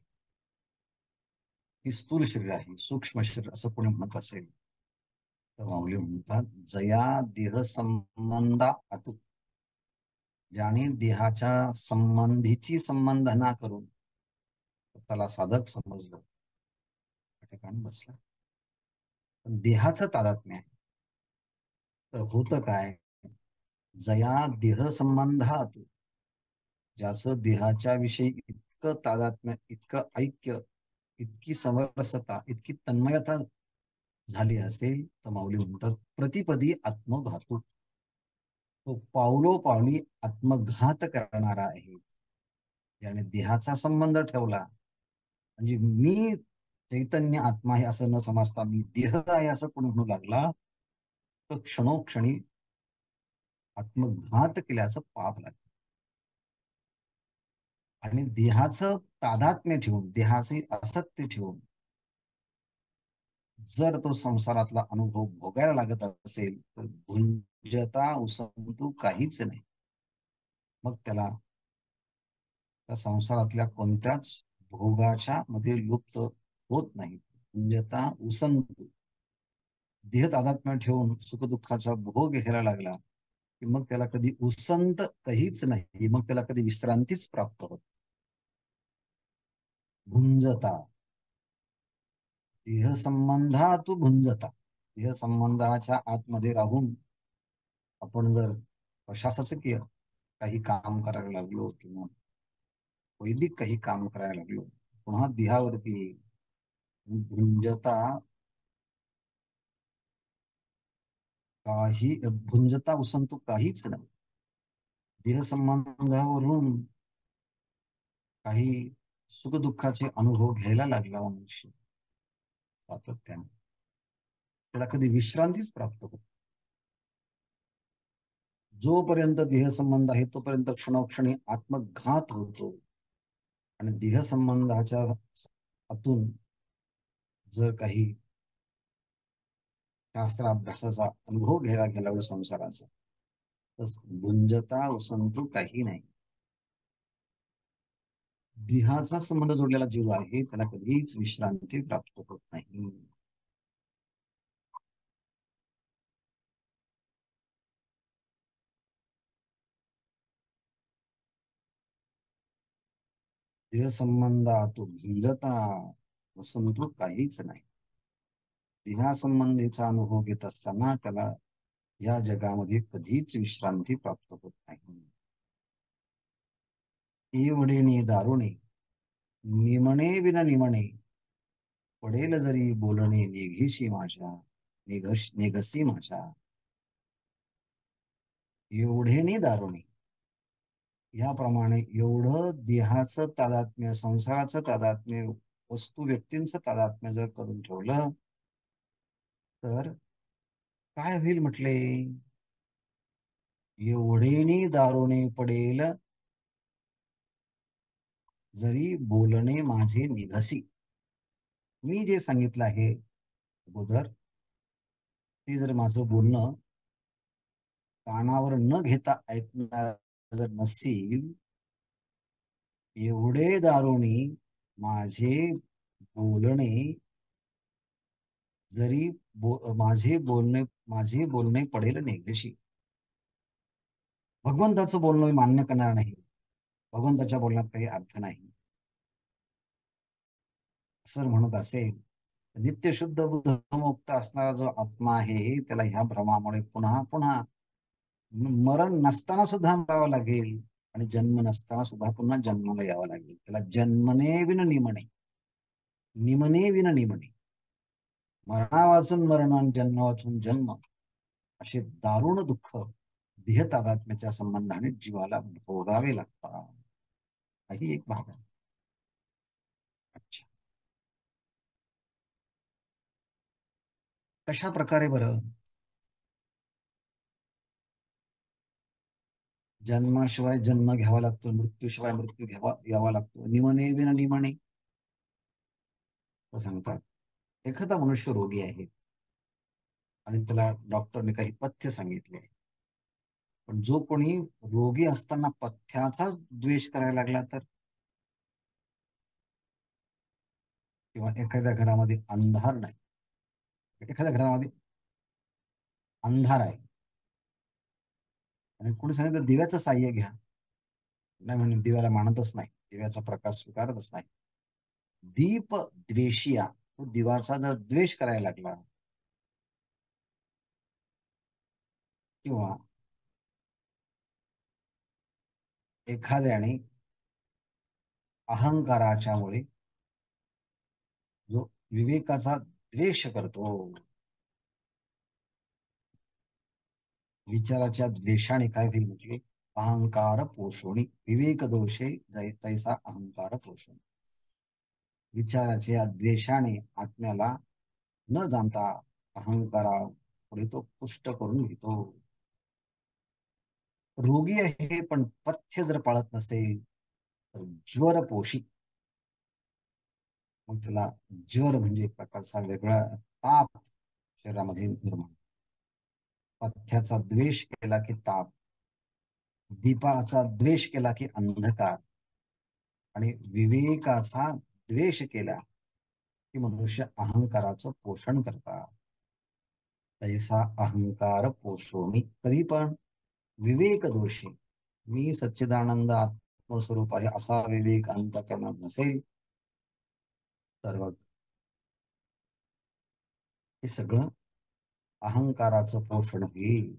ही स्थूल शरीर आहे, सूक्ष्म शरीर असं कोणी म्हणत असेल तर माऊली म्हणतात जया देह संबंधा अतु, ज्याने देहाच्या संबंधीची संबंध ना करून त्याला साधक समजलं त्या ठिकाणी बसला. पण देहाचं तादात्म्य आहे. तर होतं काय, जया देह संबंधात, ज्याचं देहाच्या विषयी इतकं तादात्म्य, इतकं ऐक्य, इतकी समरसता, इतकी तन्मयता झाली असेल, तर माऊली म्हणतात प्रतिपदी आत्मघातू, तो पावलोपावली आत्मघात करणारा आहे. याने देहाचा संबंध ठेवला म्हणजे मी चैतन्य आत्मा आहे असं न समजता मी देह आहे असं कोणी म्हणू लागला, तर क्षणोक्षणी आत्मघात केल्याचं पाप लागतं. आणि देहाचं तादात्म्य ठेवून, देहाची आसक्ती ठेवून जर तो संसारातला अनुभव भोगायला लागत असेल, तर भुंजता उसंतू काहीच नाही. मग त्याला त्या संसारातल्या कोणत्याच भोगाच्या मध्ये लुप्त होत नाही. भुंजता उसंतू, देह तादात्म्य ठेवून सुखदुःखाचा भोग घ्यायला लागला की मग त्याला कधी उसंत काहीच नाही, मग त्याला कधी विश्रांतीच प्राप्त होत. भुंजता, देह संबंधातू भुंजता, देह संबंधाच्या आतमध्ये राहून आपण जर प्रशासकीय काही काम करायला लागलो किंवा वैदिक काही काम करायला लागलो, पुन्हा देहावरती भुंजता, काही भुंजता उसंतू काहीच नाही. देह संबंधावरून काही सुखदुःखाचे अनुभव घ्यायला लागला मनुष्य सातत्याने, त्याला कधी विश्रांतीच प्राप्त होत. जोपर्यंत देह संबंध आहे तोपर्यंत क्षणोक्षणी आत्मघात होतो. आणि देह संबंधाच्या आतून जर काही शास्त्र अभ्यासाचा अनुभव घ्यायला गेला संसाराचा, तर गुंजता उसंतू काही नाही. देहाचा संबंध जोडलेला जीव आहे त्याला कधीच विश्रांती प्राप्त होत नाही. देह संबंधातून गुंजता उसंतू काहीच नाही. देहासंबंधीचा अनुभव घेत असताना त्याला या जगामध्ये कधीच विश्रांती प्राप्त होत नाही. एवढे दारुणे निमणे विना निमणे, पडेल जरी बोलणे निघीशी माझ्या, निघसी माझ्या. एवढे दारुणे, याप्रमाणे एवढं देहाचं तादात्म्य, संसाराचं तादात्म्य, वस्तू व्यक्तींचं तादात्म्य जर करून ठेवलं तर काय होईल म्हटले, एवढे दारुणे पडेल जरी बोलणे माझे निघसी. मी जे सांगितलं आहे अगोदर, ते जर माझं बोलणं कानावर न घेता ऐकणार जर नसेल, एवढे दारुणी माझे बोलणे जरी माझे बोलणे पडेल निघशी. भगवंताचं बोलणं मान्य करणार नाही, भगवंताच्या बोलण्यात काही अर्थ नाही असं म्हणत असेल, नित्यशुद्ध बुद्धमुक्त असणारा जो आत्मा आहे त्याला ह्या भ्रमामुळे पुन्हा पुन्हा मरण नसताना सुद्धा मरावं लागेल आणि जन्म नसताना सुद्धा पुन्हा जन्माला यावं लागेल. त्याला जन्मने विन निमणे, निमणे विन निमणे, मरणा वाचून मरण आणि जन्म वाचून जन्म, असे दारुण दुःख देह तादात्म्याच्या संबंधाने जीवाला भोगावे लागतात. हाही एक भाग आहे. अच्छा, कशा प्रकारे बरं, जन्माशिवाय जन्म घ्यावा लागतो, मृत्यूशिवाय मृत्यू यावा लागतो. निमणे विन निमणे सांगतात. एखादा मनुष्य रोगी आहे आणि त्याला डॉक्टरने काही पथ्य सांगितले, पण जो कोणी रोगी असताना पथ्याचाच द्वेष करायला लागला तर, किंवा एखाद्या घरामध्ये अंधार नाही, एखाद्या घरामध्ये अंधार आहे आणि कोणी सांगितलं दिव्याचं साह्य घ्या, नाही म्हणे दिव्याला मानतच नाही, दिव्याचा प्रकाश स्वीकारतच नाही. दीप द्वेषिया, तो दिवाचा जर द्वेष करायला लागला किंवा एखाद्याने अहंकाराच्या मुळे जो विवेकाचा द्वेष करतो, विचाराच्या द्वेषाने काय होईल म्हटले, अहंकार पोषोणी, विवेक दोषे तैसा अहंकार पोषण. विचाराच्या द्वेषाने आत्म्याला न जाणता अहंकारा पुढे तो पुष्ट करून घेतो. रोगी आहे पण पथ्य जर पाळत नसेल तर ज्वर पोशी, मग त्याला ज्वर म्हणजे एक प्रकारचा वेगळा ताप शरीरामध्ये निर्माण. पथ्याचा द्वेष केला की ताप, दीपाचा द्वेष केला की अंधकार, आणि विवेकाचा द्वेष केला की मनुष्य अहंकाराचं पोषण करतात. तैसा अहंकार पोषोणी, कधी पण विवेक दोषी, मी सच्चिदानंद आत्मस्वरूप आहे असा विवेक अंतःकरणात नसेल तर मग हे सगळं अहंकाराचं पोषण होईल.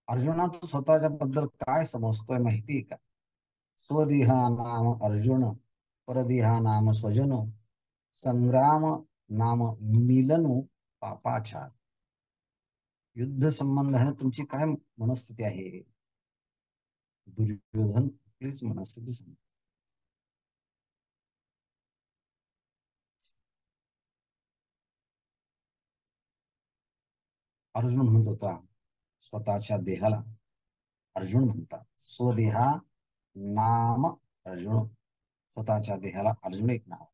अर्जुना तू स्वतःच्या बद्दल काय समजतोय माहिती का? स्वदेहा नाम अर्जुन, परदेहा नाम स्वजनो, संग्राम नाम मिलनो पापाचार. युद्ध संबंधाने तुमची काय मनस्थिती आहे? दुर्योधन आपलीच मनस्थिती सांग. अर्जुन म्हणत होता स्वतःच्या देहाला, अर्जुन म्हणतात स्वदेहा नाम अर्जुन, स्वतःच्या देहाला अर्जुन एक नाव.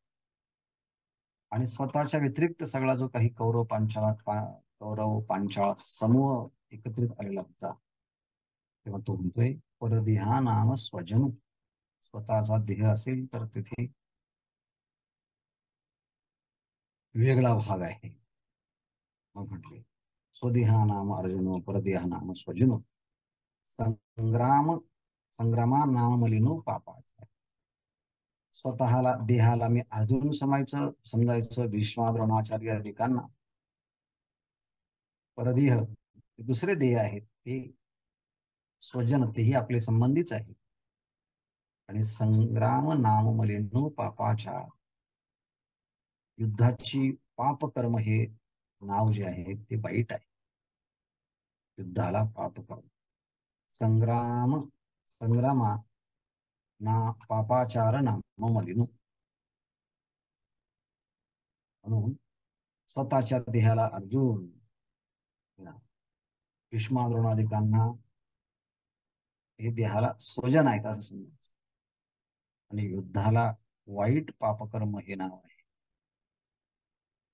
आणि स्वतःच्या व्यतिरिक्त सगळा जो काही कौरव पांचाळ समूह एकत्रित आलेला होता, तेव्हा तो म्हणतोय परदेहा नाम स्वजन, स्वतःचा देह असेल तर तिथे वेगळा भाग आहे. मग म्हटले स्वदेहा नाम अर्जुनो, परदेहा नाम स्वजनो, संग्राम संग्रामा नाम मलिनो पापाचा. स्वतःला देहाला मी अर्जुन समजायचं भीष्मा द्रोणाचार्य अधिकांना. परदेह दुसरे देह आहेत ते स्वजन, तेही आपले संबंधीच आहे. आणि संग्राम नाम मलिनो पापाचा, युद्धाची पापकर्म हे नाव जे आहे ते वाईट आहे. युद्धाला पापकर्म. संग्राम संग्रामा ना पापाचार नाम मलिनो, म्हणून स्वतःच्या देहाला अर्जुन, भीष्मा द्रोणादिकांना हे देहाला स्वजन आहेत असं समजायचं. आणि युद्धाला वाईट पापकर्म हे नाव आहे.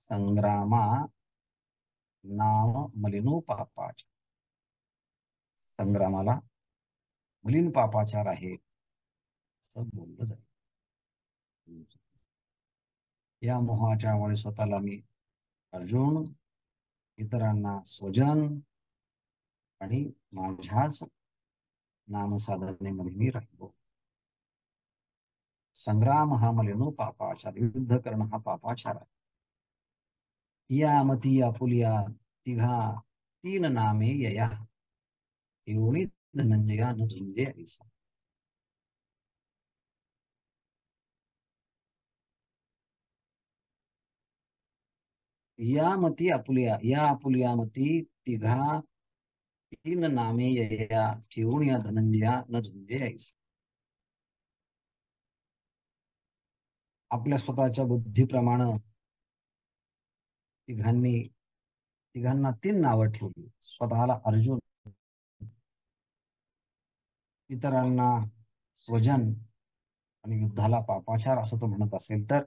संग्रामा नाम मलिनो पापाचार, संग्रामाला मलिन पापाचार आहे असं बोललं जाईल. या मोहाच्यामुळे स्वतःला मी अर्जुन, इतरांना स्वजन आणि माझ्याच नामसाधनेमध्ये मी राहिलो. संग्राम हा मलिनो पापाचार, युद्ध करणं हा पापाचार आहे. या मती आपुलिया तिघा तीन नामे यया, एवढी धनंजया न झुंजे ऐसा. या आपुलिया मती तिघा तीन नामे यया, ठेवून या धनंजया न झुंजे ऐसा. आपल्या स्वतःच्या बुद्धीप्रमाणे तिघांना तीन नावं ठेवली. स्वतःला अर्जुन, इतरांना स्वजन आणि युद्धाला पापाचार असं तो म्हणत असेल तर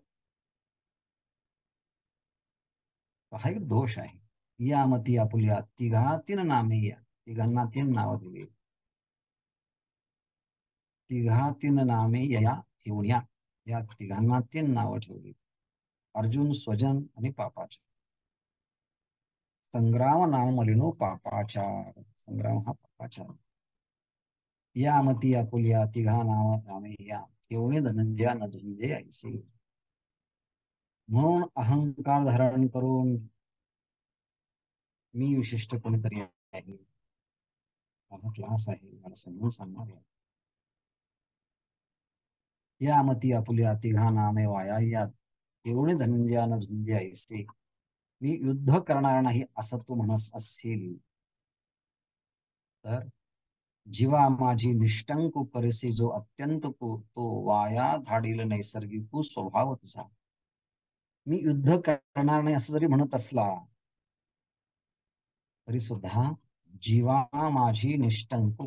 हा एक दोष आहे. या मती आपुल्या तिघा तीन नामे या, तिघांना तीन नावं दिली. तिघा तीन नामे या ठेवून या तिघांना तीन नावं ठेवली. अर्जुन, स्वजन आणि पापाचार. संग्राम नाम मलिनो पापाचार. संग्राम हा पापाचार. यामती आपुलिया तिघा नाव नामे या केवणे धनंजया न धनंजय ऐसे. म्हणून अहंकार धारण करून मी विशिष्ट कोणीतरी आहे, माझा क्लास आहे, मला समजून सांगणार आहे. यामती आपुलिया तिघा नामे वाया यात एवढे धनंजया न धनंजय ऐसे. मी युद्ध करणार नाही असं तू म्हणत असशील तर जीवा माझी निष्ठंक करेसी जो अत्यंत तो वाया धाडील नैसर्गिक स्वभाव तुझा. मी युद्ध करणार नाही असं जरी म्हणत असला तरी सुद्धा जीवा माझी निष्ठंक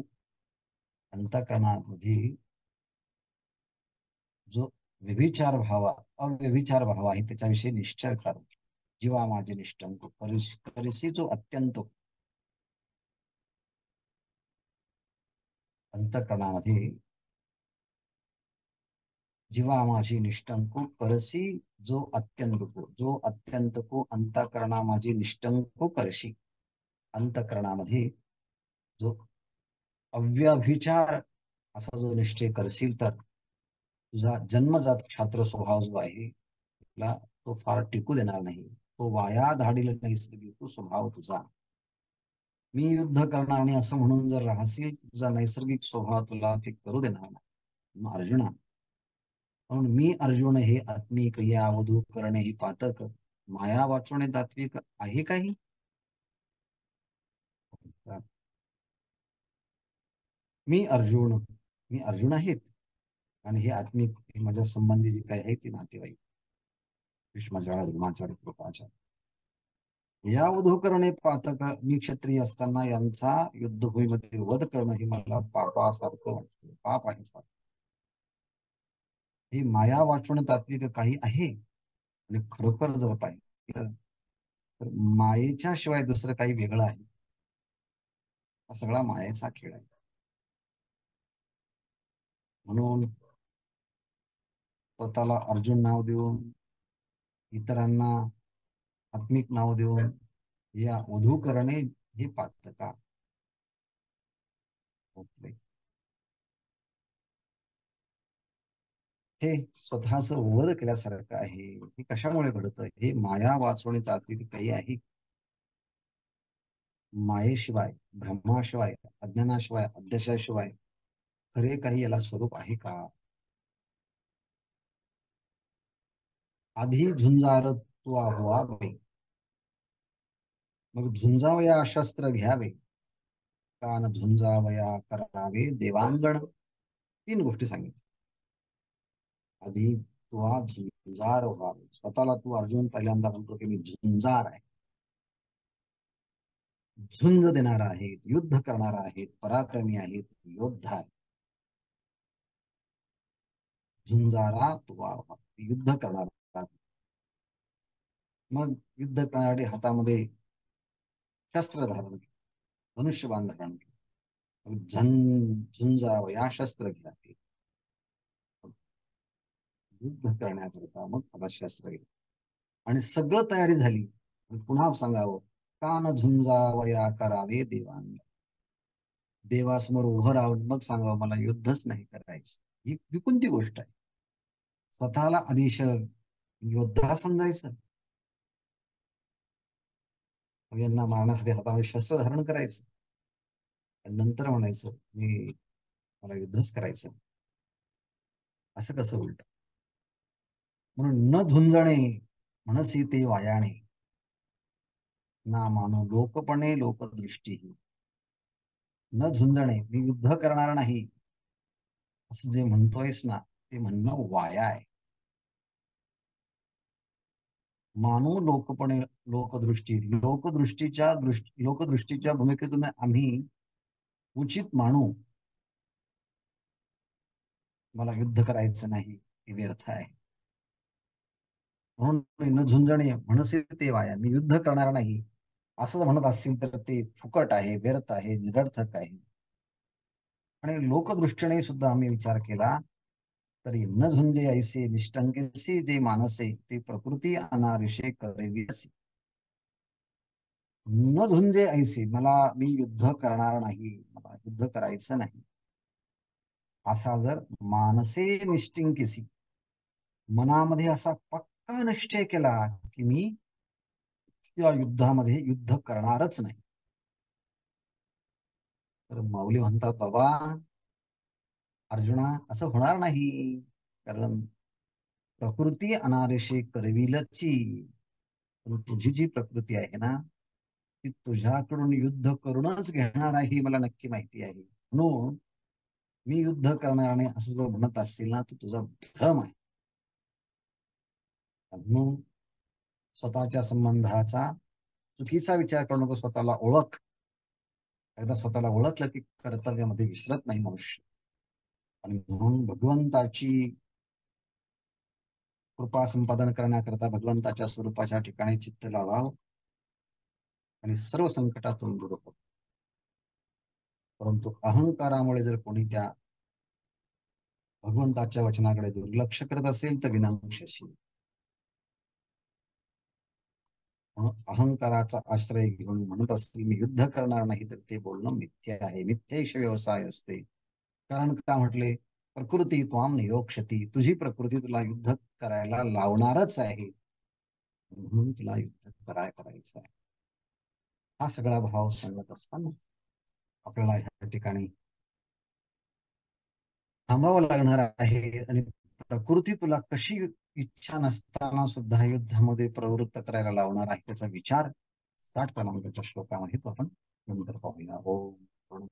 अंतःकरणामध्ये जो व्यभिचार भाव अव्यभिचार भाव आहे त्याच्याविषयी निश्चय कर. जीवा माझी निष्ठंक करेसी जो अत्यंत अंतःकरणामध्ये जीवा माझी निष्ठंक करसी जो अत्यंत को अंतःकरणा माझी निष्ठंक करशी. अंतःकरणामध्ये जो अव्यभिचार असा जो निश्चय करशील तर तुझा जन्मजात क्षात्र स्वभाव जो आहे तुला तो फार टिकू देणार नाही. तो वाया धाडील नैसर्गिक स्वभाव तुझा. मी युद्ध करणार नाही असं म्हणून जर राहशील तुझा नैसर्गिक स्वभाव तुला ते करू देणार नाही. मग अर्जुना, म्हणून मी अर्जुन हे आत्मिक या अवधू करणे ही पातक माया वाचवणे तात्विक आहे काही. मी अर्जुन आहेत आणि हे आत्मिक हे माझ्या संबंधी जे काही आहे ते नातेवाईक भीष्माचार्य धर्माचार्य कृपाचार्य या वधू करणे पातक. मी क्षत्रिय असताना यांचा युद्धभूमीमध्ये वध करणं हे मला पापासारखं वाटतं, पाप आहे सारखं. ही माया वाचवणं तात्विक काही आहे आणि खरोखर जर पाहिजे तर मायेच्या शिवाय दुसरं काही वेगळं आहे. हा सगळा मायेचा खेळ आहे. म्हणून स्वतःला अर्जुन नाव देऊन इतरांना आत्मिक नाव देऊन या वधू करणे हे पातका. हे स्वतःच वध केल्यासारखं आहे. हे कशामुळे घडतं? हे माया वाचवणे तात्विक काही आहे. मायेशिवाय, ब्रह्माशिवाय, अज्ञानाशिवाय, अध्याशाशिवाय खरे काही याला स्वरूप आहे का? आधी झुंजार तू व्हावे, मग झुंजावया शस्त्र घ्यावे, कान झुंजावया करावे देवांगण. तीन गोष्टी सांगितल्या. आधी तुला झुंजार व्हावे. स्वतःला तू अर्जुन पहिल्यांदा म्हणतो की मी झुंजार आहे, झुंज देणारा आहेत, युद्ध करणारा आहेत, पराक्रमी आहेत, योद्धा आहे. झुंजारा तुवा युद्ध करणारा. मग युद्ध करण्यासाठी हातामध्ये शस्त्र धारण केलं, धनुष्यबाण धारण केलं. झुंजावं या शस्त्र घ्या, युद्ध करण्याकरता मग हातात शस्त्र घेतलं आणि सगळं तयारी झाली. पुन्हा सांगावं कान झुंजावया करावे देवांग. देवासमोर उभं राहून मग सांगावं मला युद्धच नाही करायचं. ही कोणती गोष्ट आहे? स्वतःला आदेश योद्धा समजायचं, यांना मारण्यासाठी हातामध्ये शस्त्र धारण करायचं आणि नंतर म्हणायचं मी मला युद्धच करायचं. असं कसं उलट? म्हणून न झुंजणे म्हणसी ते वायाणे, ना मानो लोकपणे लोकदृष्टी. न झुंजणे, मी युद्ध करणार नाही असं जे म्हणतोयस ना ते म्हणणं वाया आहे. मानव लोकपणे लोकदृष्टीच्या भूमिकेतून आम्ही उचित मानू मला युद्ध करायचं नाही हे व्यर्थ आहे. म्हणून न झुंजणे म्हणसे ते वाया, मी युद्ध करणार नाही असं म्हणत असतील तर ते फुकट आहे, व्यर्थ आहे, निरर्थक आहे. आणि लोकदृष्टीने सुद्धा आम्ही विचार केला तरी न झुंजे ऐसे निष्ठंकेसी जे मानसे ते प्रकृती अनारिषे करेवी असे. न झुंजे ऐसे, मी युद्ध करणार नाही, मला युद्ध करायचं नाही, असा जर मानसे निश्चिंकिसी, मनामध्ये असा पक्का निश्चय केला की मी या युद्धामध्ये युद्ध करणारच नाही, तर माऊली म्हणतात, बाबा अर्जुना, असं होणार नाही. कारण प्रकृती अनारेषे करविलची, पण तुझी जी प्रकृती आहे ना, ती तुझ्याकडून युद्ध करूनच घेणार आहे ही मला नक्की माहिती आहे. म्हणून मी युद्ध करणार नाही असं जर म्हणत असतील ना, तर तुझा भ्रम आहे. म्हणून स्वतःच्या संबंधाचा चुकीचा विचार करू नको, स्वतःला ओळख. एकदा स्वतःला ओळखलं की कर्तव्यामध्ये विसरत नाही मनुष्य. आणि म्हणून भगवंताची कृपा संपादन करण्याकरता भगवंताच्या स्वरूपाच्या ठिकाणी चित्त लावावं आणि सर्व संकटातून दूर हो. परंतु अहंकारामुळे जर कोणी त्या भगवंताच्या वचनाकडे दुर्लक्ष करत असेल तर विनाशशी. म्हणून अहंकाराचा आश्रय घेऊन म्हणत असेल मी युद्ध करणार नाही, तर ते बोलणं मिथ्या आहे. मिथ्येश व्यवसाय असते. कारण का म्हटले, प्रकृती त्वाम नियोक्षती, तुझी प्रकृती तुला युद्ध करायला लावणारच आहे, म्हणून तुला युद्ध करायचं आहे. हा सगळा भाव सांगत असताना आपल्याला ह्या ठिकाणी थांबावं लागणार आहे. आणि प्रकृती तुला कशी इच्छा नसताना सुद्धा युद्धामध्ये प्रवृत्त करायला लावणार आहे, त्याचा विचार 60 क्रमांकाच्या श्लोकामध्ये तो आपण नंतर पाहूया. ओम